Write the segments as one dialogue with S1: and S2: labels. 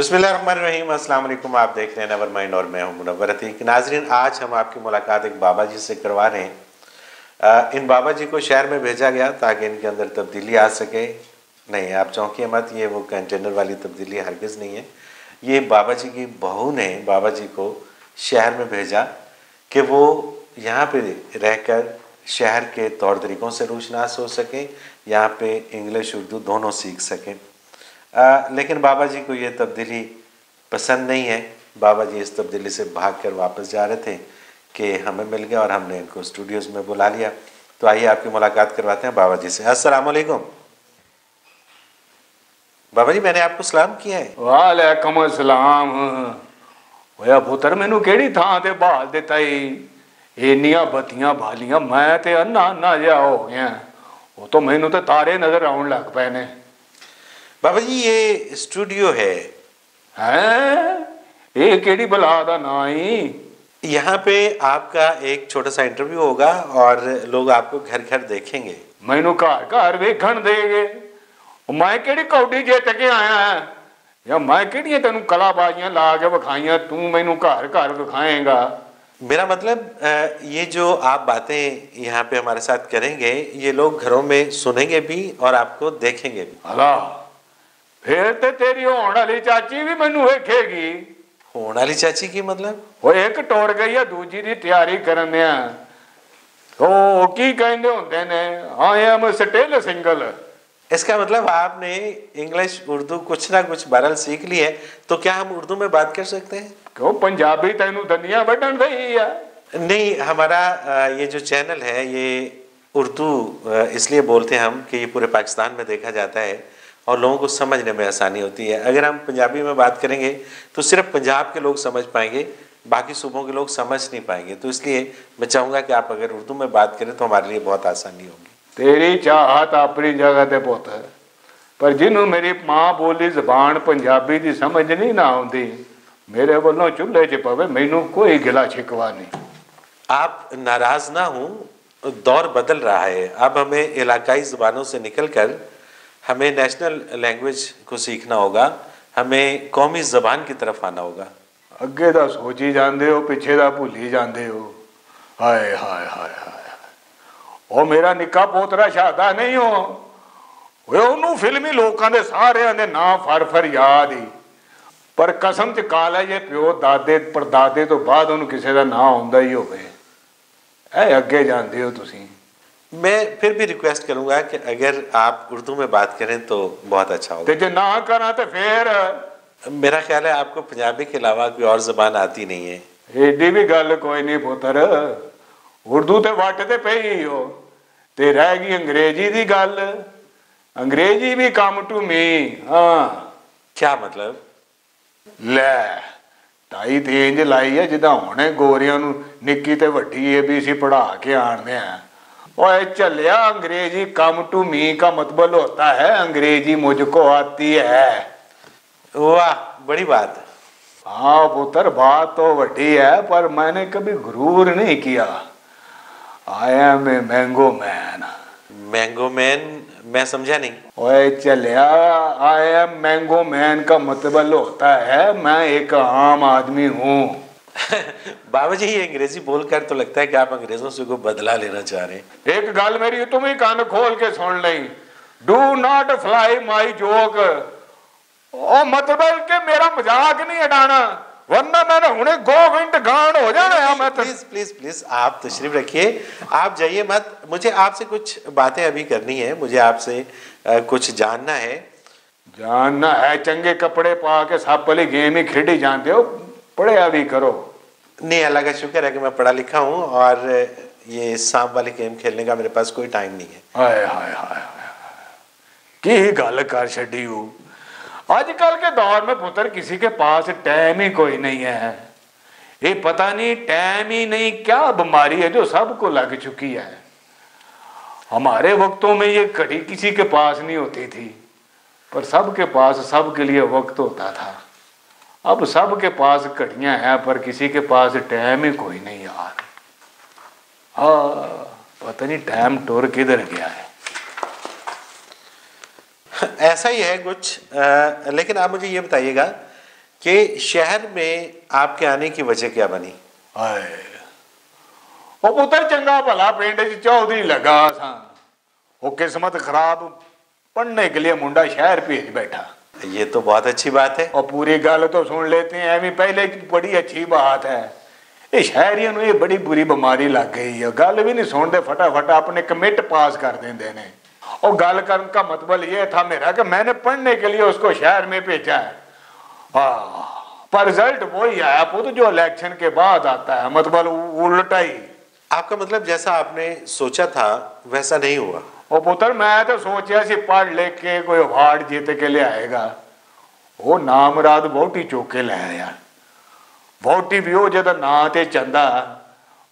S1: बिस्मिल्लाहिर्रहमानिर्रहीम। अस्सलाम वालेकुम। आप देख रहे हैं नवर माइंड और मैं हूं मुनव्वर अतीक। नाजरीन, आज हम आपकी मुलाकात एक बाबा जी से करवा रहे हैं। इन बाबा जी को शहर में भेजा गया ताकि इनके अंदर तब्दीली आ सके। नहीं, आप चौंकिए मत, ये वो कंटेनर वाली तब्दीली हरगिज़ नहीं है। ये बाबा जी की बहू ने बाबा जी को शहर में भेजा कि वो यहाँ पे रहकर शहर के तौर तरीक़ों से रूशनास हो सकें, यहाँ पे इंग्लिश उर्दू दोनों सीख सकें। लेकिन बाबा जी को ये तब्दीली पसंद नहीं है। बाबा जी इस तब्दीली से भागकर वापस जा रहे थे कि हमें मिल गया और हमने इनको स्टूडियोज़ में बुला लिया। तो आइए आपकी मुलाकात करवाते हैं बाबा जी से। अस्सलाम वालेकुम। बाबा जी, मैंने आपको सलाम किया है।
S2: वालेकुम अस्सलाम। होया पुत्र, मैनू केड़ी थां ते बहाल दिता ही? इन्नियां बत्तियां भालियां, मैं ते अन्ना अन्ना जिहा हो गया। वो तो मैनू तो तारे नजर आउण लग पे ने।
S1: बाबा जी, ये स्टूडियो है।
S2: हैं? ये केड़ी बला दा नां ही?
S1: यहाँ पे आपका एक छोटा सा इंटरव्यू होगा और लोग आपको घर घर देखेंगे।
S2: मैनू घर घर वेखण देगे? मैं केड़ी कौडी जित के आया है? या मैं केड़ियां तेनू कलाबाजियां ला के विखाइयां, तू मैनू घर घर विखाएगा?
S1: मेरा मतलब ये जो आप बातें यहाँ पे हमारे साथ करेंगे, ये लोग घरों में सुनेंगे भी और आपको देखेंगे भी।
S2: अला फिर ते तेरी होने वाली चाची भी मैनू वेखेगी।
S1: होने वाली चाची की मतलब?
S2: वो एक टुर गई है, दूजी की तैयारी करन दिया। तो की कहते होंगे ने, आई एम स्टिल सिंगल।
S1: इसका मतलब आपने इंग्लिश उर्दू कुछ ना कुछ बहरहाल सीख ली है। तो क्या हम उर्दू में बात कर सकते हैं?
S2: क्यों, पंजाबी तेनू दनिया बढ़न दई है?
S1: नहीं, हमारा ये जो चैनल है ये उर्दू इसलिए बोलते हैं हम कि ये पूरे पाकिस्तान में देखा जाता है और लोगों को समझने में आसानी होती है। अगर हम पंजाबी में बात करेंगे तो सिर्फ पंजाब के लोग समझ पाएंगे, बाकी सूबों के लोग समझ नहीं पाएंगे। तो इसलिए मैं चाहूँगा कि आप अगर उर्दू में बात करें तो हमारे लिए बहुत आसानी होगी।
S2: तेरी चाहत अपनी जगह ते पुत है, पर जिन्हों मेरी माँ बोली जबान पंजाबी की समझ नहीं ना आती, मेरे वालों चूल्हे च पवे, मैनू कोई गिला शिकवा नहीं।
S1: आप नाराज ना हों, दौर बदल रहा है। अब हमें इलाकाई ज़बानों से निकल कर हमें नेशनल लैंग्वेज को सीखना होगा, हमें कौमी ज़बान की तरफ आना होगा।
S2: अगे दा सोची जाते हो, पिछे दा भुली जाते हो। हाय हाय हाय हाय। ਉਹ ਮੇਰਾ ਨਿੱਕਾ ਪੋਤਰਾ ਸ਼ਾਦਾ ਨਹੀਂ ਉਹਨੂੰ ਫਿਲਮੀ ਲੋਕਾਂ ਦੇ ਸਾਰਿਆਂ ਦੇ ਨਾਂ ਫਰ ਯਾਦ ਹੀ, ਪਰ ਕਸਮ ਚ ਖਾ ਲੈ ਜੇ ਪਿਓ ਦਾਦੇ ਪਰਦਾਦੇ ਤੋਂ ਬਾਅਦ ਉਹਨੂੰ ਕਿਸੇ ਦਾ ਨਾਂ ਆਉਂਦਾ ਹੀ ਹੋਵੇ। ਇਹ ਅੱਗੇ ਜਾਂਦੇ ਹੋ ਤੁਸੀਂ।
S1: मैं फिर भी रिक्वेस्ट करूंगा कि अगर आप उर्दू में बात करें तो बहुत अच्छा होगा।
S2: ते जे ना करा तो फिर?
S1: मेरा ख्याल है आपको पंजाबी के अलावा कोई और ज़बान आती नहीं है।
S2: एडी भी गल कोई नहीं पुत्र, उर्दू ते वट ते पई हो, ते रह गई अंग्रेजी की गल। अंग्रेजी भी कम टू मी। हाँ,
S1: क्या मतलब?
S2: ले टाई ते इंज लाई है जिदा हुणे गोरियां नू निक्की ते वड्डी ABC पढ़ा के आने हैं। ओए चलिया, अंग्रेजी कम टू मी का मतलब होता है अंग्रेजी मुझको आती है।
S1: वाह, बड़ी बात।
S2: हाँ पुत्र, बात तो वड्डी है, पर मैंने कभी गुरूर नहीं किया। I am a mango man.
S1: Mango man? मैं समझा नहीं।
S2: ओए चलिया, आई एम मैंगो मैन का मतलब होता है मैं एक आम आदमी हूँ।
S1: बाबा जी, ये अंग्रेजी बोलकर तो लगता है कि आप अंग्रेजों से कोई बदला लेना चाह रहे हैं।
S2: एक गल मेरी तुम ही कान खोल के सुन ली, do not fly my joke. ओ मतलब कि मेरा मजाक नहीं उड़ाना, वरना मैंने हुणे गोविंद गान हो जाना। मैं
S1: प्लीज प्लीज प्लीज आप तशरीफ रखिए, आप जाइए मत। मुझे आपसे कुछ बातें अभी करनी है, मुझे आपसे कुछ जानना है।
S2: जानना है? चंगे कपड़े पा के सप वाली गेम ही खेडी जानते हो, पढ़िया भी करो।
S1: नहीं, अल्लाह का शुक्र है कि मैं पढ़ा लिखा हूँ और ये सांप वाली गेम खेलने का मेरे पास कोई टाइम नहीं है।
S2: हाय हाय हाय, की गल कर छड़ी हो। आजकल के दौर में पुत्र किसी के पास टाइम ही कोई नहीं है। ये पता नहीं टाइम ही नहीं क्या बीमारी है जो सबको लग चुकी है। हमारे वक्तों में ये घड़ी किसी के पास नहीं होती थी, पर सबके पास सबके लिए वक्त होता था। अब सबके पास घड़ियां हैं, पर किसी के पास टाइम ही कोई नहीं यार। हाँ, पता नहीं टाइम टुर किधर गया है।
S1: ऐसा ही है कुछ। लेकिन आप मुझे ये बताइएगा कि शहर में आपके आने की वजह क्या बनी?
S2: वो पुत्र चंगा भला पिंड च चौधरी लगा सा, वो किस्मत खराब पढ़ने के लिए मुंडा शहर भेज बैठा।
S1: ये तो बहुत अच्छी बात है।
S2: और पूरी गल तो सुन लेते हैं, एवं पहले बड़ी अच्छी बात है। ये शहरियों को ये बड़ी बुरी बीमारी लग गई है, गल भी नहीं सुनते, फटाफट अपने कमिट पास कर देंगे ने। और गल करने का मतलब ये था मेरा कि मैंने पढ़ने के लिए उसको शहर में भेजा है। पर रिजल्ट वही आया पुत्र जो इलेक्शन के बाद आता है, मतलब उल्टा ही।
S1: आपका मतलब जैसा आपने सोचा था वैसा नहीं हुआ?
S2: ओ पुत्र मैं तो सोचा सी पढ़ लिख के कोई अवार्ड जीत के ले आएगा, वो नाम रात वोटी चौके ले आया। वोटी भी हो जदा ना ते चंदा,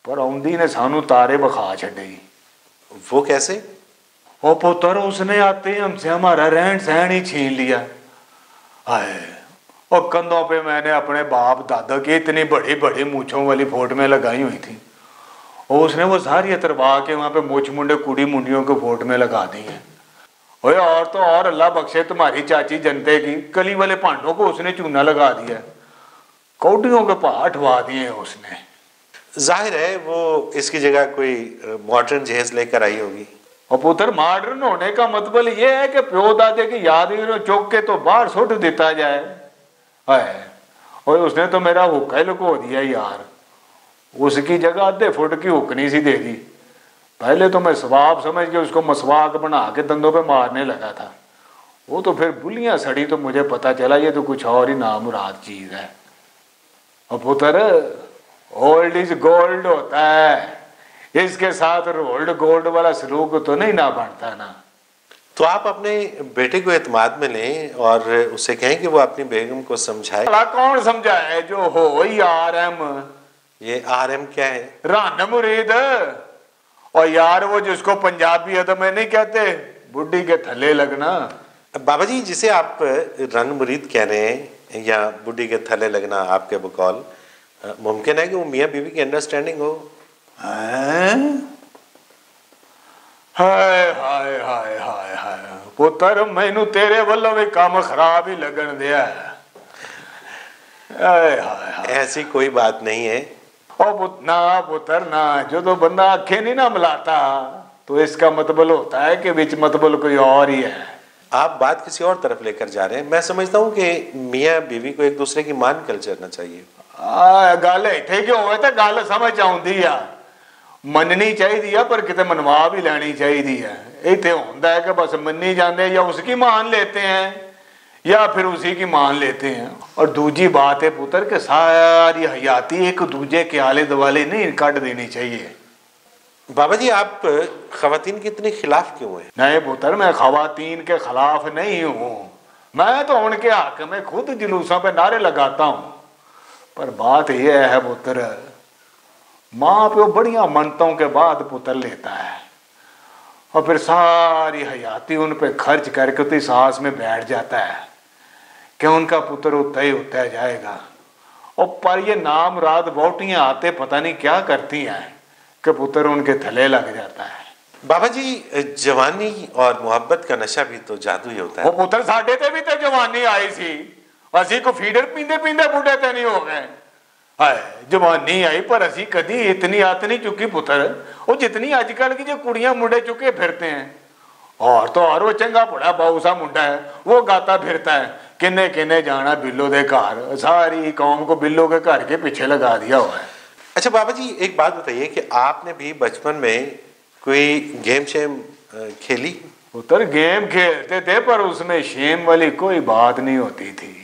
S2: पर आउंदी ने सानू तारे बखा छड़े।
S1: वो कैसे?
S2: ओ पुत्र उसने आते ही हमसे हमारा रहन सहन ही छीन लिया। हाय, और कंधों पे मैंने अपने बाप दादा की इतनी बड़ी बड़ी मूछों वाली फोटो में लगाई हुई थी, और उसने वो सारी अतरवा के वहां पे मूछ मुंडे कुड़ी मुंडियों के फोटो में लगा दी है। और तो और अल्लाह बख्शे तुम्हारी चाची जनते की कली वाले भांडों को उसने चूना लगा दिया, कौडियों के पाठ वा दिए उसने।
S1: जाहिर है वो इसकी जगह कोई मॉडर्न जहेज लेकर आई होगी।
S2: और पुत्र मॉडर्न होने का मतलब ये है कि प्यो दादे की याद चौक के तो बाहर सुट देता जाए। और उसने तो मेरा हुक्का ही लुको दिया यार, उसकी जगह आधे फुट की हुक्कनी सी दे दी। पहले तो मैं सवाब समझ के उसको मसवाक बना के दंदों पे मारने लगा था, वो तो फिर बुलियां सड़ी तो मुझे पता चला ये तो कुछ और ही नामुराद चीज है। और पुत्र ओल्ड इज गोल्ड होता है, इसके साथ रोल्ड गोल्ड वाला सलूक तो नहीं ना बनता ना।
S1: तो आप अपने बेटे को एतमाद में लें और उसे कहें कि वो अपनी बेगम को समझाए।
S2: कौन समझाए जो हो ही RM।
S1: ये RM क्या है?
S2: रन मुरीद। और यार वो जिसको पंजाबी अदब में नहीं कहते बुढ़ी के थले लगना।
S1: बाबा जी जिसे आप रन मुरीद कह रहे हैं या बुढ़ी के थले लगना आपके बकौल, मुमकिन है कि वो मियाँ बीवी की अंडरस्टैंडिंग हो?
S2: हाय हाय हाय हाय हाय पुत्र मैनू तेरे वालों भी काम खराब ही लगन दिया। हाय हाय
S1: ऐसी कोई बात नहीं है।
S2: ना पुत्र ना, जो तो बंदा आंखें नहीं ना मिलाता तो इसका मतलब होता है कि बीच मतलब कोई और ही है।
S1: आप बात किसी और तरफ लेकर जा रहे हैं। मैं समझता हूँ कि मियाँ बीवी को एक दूसरे की मान कर चलना चाहिए।
S2: गल इत्थे क्यों होवे तो गल समझ आउंदी आ, मननी चाहिए पर किते मनवा भी लेनी चाहिए है। इत्थे होंदा है कि बस मन्नी जाते या उसकी मान लेते हैं या फिर उसी की मान लेते हैं। और दूसरी बात है पुत्र के सारी हयाती एक दूजे के आले दुआले नहीं काट देनी चाहिए।
S1: बाबा जी आप खवातीन के इतने खिलाफ क्यों हैं?
S2: नहीं पुत्र मैं खवातीन के खिलाफ नहीं हूँ, मैं तो उनके हक में खुद जुलूसों पे नारे लगाता हूँ। पर बात यह है पुत्र, माँ प्यो बढ़िया मनतों के बाद पुत्र लेता है और फिर सारी हयाती उन पे खर्च करके तो सांस में बैठ जाता है कि उनका पुत्र होता ही होता जाएगा। और पर ये नाम रात वोटियां आते पता नहीं क्या करती हैं कि पुत्र उनके थले लग जाता है।
S1: बाबा जी जवानी और मोहब्बत का नशा भी तो जादू ही होता है।
S2: वो पुत्र साढ़े ते भी तो जवानी आई सी, असी को फीडर पींदे पींदे बूढ़े ते नहीं हो गए। हाय जवानी आई पर असी कदी इतनी आत नहीं चुकी पुत्र, वो जितनी आजकल की जो कुड़ियां मुंडे चुके फिरते हैं। और तो और वो चंगा बड़ा बाऊ सा मुंडा है, वो गाता फिरता है किन्ने किन्ने जाना बिल्लो दे घर, सारी कौम को बिल्लो के घर के पीछे लगा दिया हुआ है।
S1: अच्छा बाबा जी एक बात बताइए कि आपने भी बचपन में कोई गेम शेम खेली?
S2: पुत्र गेम खेलते थे पर उसमें शेम वाली कोई बात नहीं होती थी।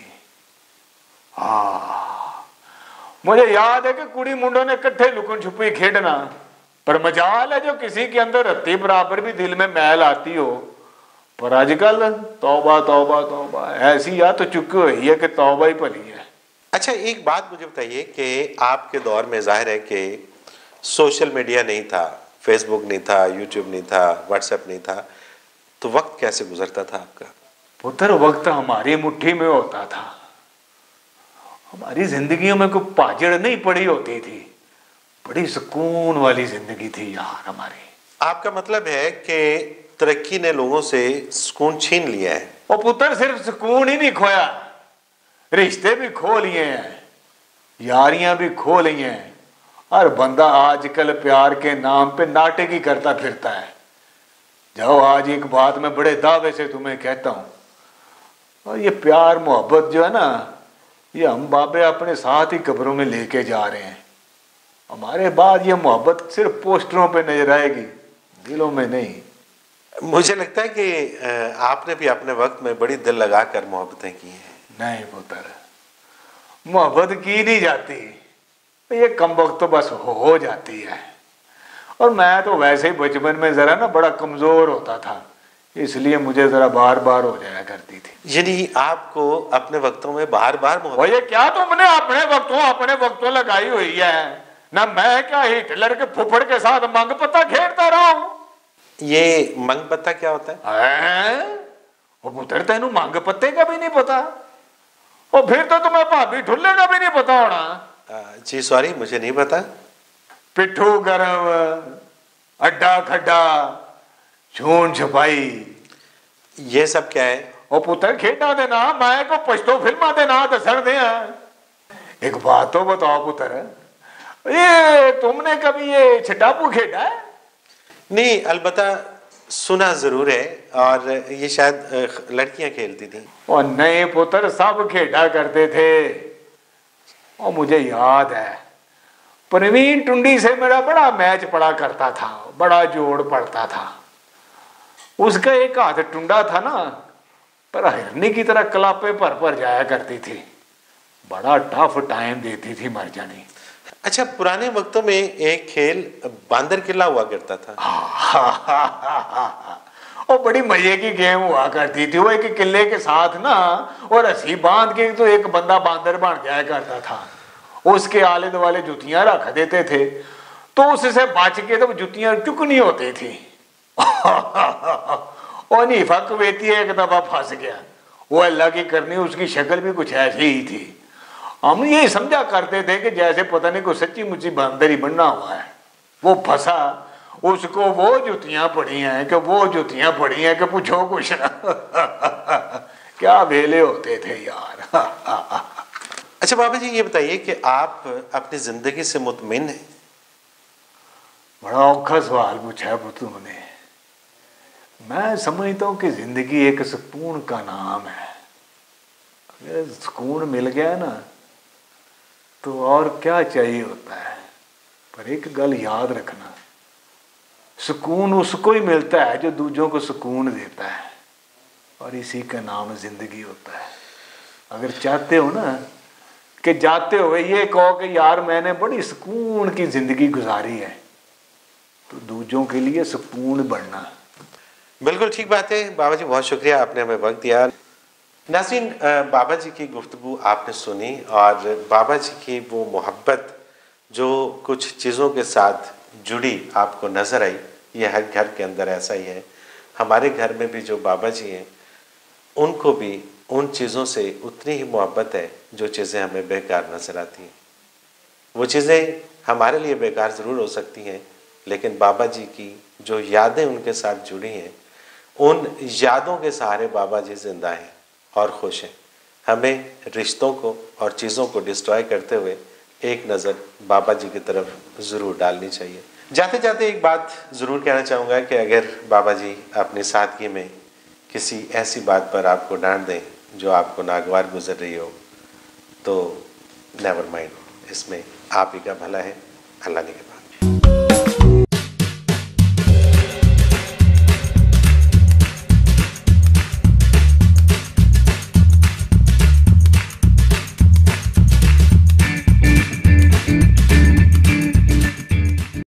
S2: मुझे याद है कि कुड़ी मुंडों ने इकट्ठे लुकन छुपी खेलना, पर मजाल है जो किसी के अंदर रत्ती बराबर भी दिल में मैल आती हो। पर आजकल तौबा तौबा तौबा ऐसी याद तो चुकी हुई है कि तौबा ही भली है।
S1: अच्छा एक बात मुझे बताइए कि आपके दौर में जाहिर है कि सोशल मीडिया नहीं था, फेसबुक नहीं था, यूट्यूब नहीं था, व्हाट्सएप नहीं था, तो वक्त कैसे गुजरता था आपका?
S2: पुत्र वक्त हमारी मुट्ठी में होता था, हमारी जिंदगियों में कोई पाजड़ नहीं पड़ी होती थी, बड़ी सुकून वाली जिंदगी थी यार हमारी।
S1: आपका मतलब है कि तरक्की ने लोगों से सुकून छीन लिया है?
S2: और पुत्र सिर्फ सुकून ही नहीं खोया, रिश्ते भी खो लिए हैं, यारियां भी खो ली हैं, और बंदा आजकल प्यार के नाम पे नाटक ही करता फिरता है। जाओ, आज एक बात मैं बड़े दावे से तुम्हें कहता हूं, और ये प्यार मोहब्बत जो है ना, ये हम बाबे अपने साथ ही कब्रों में लेके जा रहे हैं। हमारे बाद ये मोहब्बत सिर्फ पोस्टरों पे नजर आएगी, दिलों में नहीं।
S1: मुझे लगता है कि आपने भी अपने वक्त में बड़ी दिल लगाकर मोहब्बतें की हैं।
S2: नहीं पुत्र, मोहब्बत की नहीं जाती, ये कम वक्त तो बस हो जाती है। और मैं तो वैसे ही बचपन में जरा ना बड़ा कमजोर होता था, इसलिए मुझे जरा बार बार हो जाया करती थी।
S1: यानी आपको अपने वक्तों में बार बार
S2: मोहब्बत? ये क्या तुमने अपने वक्तों लगाई हुई है ना? मैं क्या हिटलर के फुफड़ के साथ मंग पत्ता खेलता रहा हूं?
S1: ये मंग पत्ता क्या होता है?
S2: वो पुत्र तेनू मंग पत्ते का भी नहीं पता? और फिर तो तुम्हें भाभी ठुल्ले का भी नहीं पता होना।
S1: जी सॉरी, मुझे नहीं पता।
S2: पिट्ठू गरम, अड्डा खड्डा, छून छुपाई,
S1: ये सब क्या है?
S2: ओ पुत्र खेडा दे ना, मैं को पछतो फिल्मा दे ना दसन दे। एक बात तो बताओ पुत्र, ये तुमने कभी ये छटापू खेला है?
S1: नहीं, अलबत्ता सुना जरूर है, और ये शायद लड़कियां खेलती थी।
S2: और नहीं पुत्र, सब खेला करते थे। और मुझे याद है, प्रवीण टुंडी से मेरा बड़ा मैच पड़ा करता था, बड़ा जोड़ पड़ता था। उसका एक हाथ टुंडा था ना, पर हिरनी की तरह कलापे पर जाया करती थी। बड़ा टफ टाइम देती थी मर जानी।
S1: अच्छा, पुराने वक्तों में एक खेल बांदर किला हुआ करता था।
S2: और बड़ी मजे की गेम हुआ करती थी। वो एक किले के साथ ना, और रस्सी बांध के तो एक बंदा बांदर बन जाया करता था। उसके आले दुआले जुतियां रख देते थे, तो उससे बच के तो जुतियां चुकनी होती थी। और नीफा कवेती एक दफा फंस गया। वो अल्लाह की करनी, उसकी शक्ल भी कुछ ऐसी ही थी। हम ये समझा करते थे कि जैसे पता नहीं कोई सच्ची मुच्ची बंदर ही बनना हुआ है। वो फंसा, उसको वो जुतियां पड़ी हैं कि वो जुतियां पड़ी हैं कि पूछो कुछ ना। क्या वेले होते थे यार।
S1: अच्छा बाबा जी, ये बताइए कि आप अपनी जिंदगी से मुतमिन हैं?
S2: बड़ा औखा सवाल पूछा है तुमने। मैं समझता हूँ कि जिंदगी एक सुकून का नाम है। अगर सुकून मिल गया ना, तो और क्या चाहिए होता है। पर एक गल याद रखना, सुकून उसको ही मिलता है जो दूसरों को सुकून देता है, और इसी का नाम जिंदगी होता है। अगर चाहते हो ना कि जाते हुए ये कहो कि यार मैंने बड़ी सुकून की जिंदगी गुजारी है, तो दूसरों के लिए सुकून बनना।
S1: बिल्कुल ठीक बात है बाबा जी, बहुत शुक्रिया, आपने हमें वक्त दिया। नाज़रीन, बाबा जी की गुफ्तगू आपने सुनी, और बाबा जी की वो मोहब्बत जो कुछ चीज़ों के साथ जुड़ी आपको नज़र आई, ये हर घर के अंदर ऐसा ही है। हमारे घर में भी जो बाबा जी हैं, उनको भी उन चीज़ों से उतनी ही मोहब्बत है जो चीज़ें हमें बेकार नज़र आती हैं। वो चीज़ें हमारे लिए बेकार ज़रूर हो सकती हैं, लेकिन बाबा जी की जो यादें उनके साथ जुड़ी हैं, उन यादों के सहारे बाबा जी जिंदा हैं और खुश हैं। हमें रिश्तों को और चीज़ों को डिस्ट्रॉय करते हुए एक नज़र बाबा जी की तरफ ज़रूर डालनी चाहिए। जाते जाते एक बात ज़रूर कहना चाहूँगा कि अगर बाबा जी अपनी सादगी में किसी ऐसी बात पर आपको डांट दें जो आपको नागवार गुजर रही हो, तो नेवर माइंड, इसमें आप ही का भला है, अल्लाह ने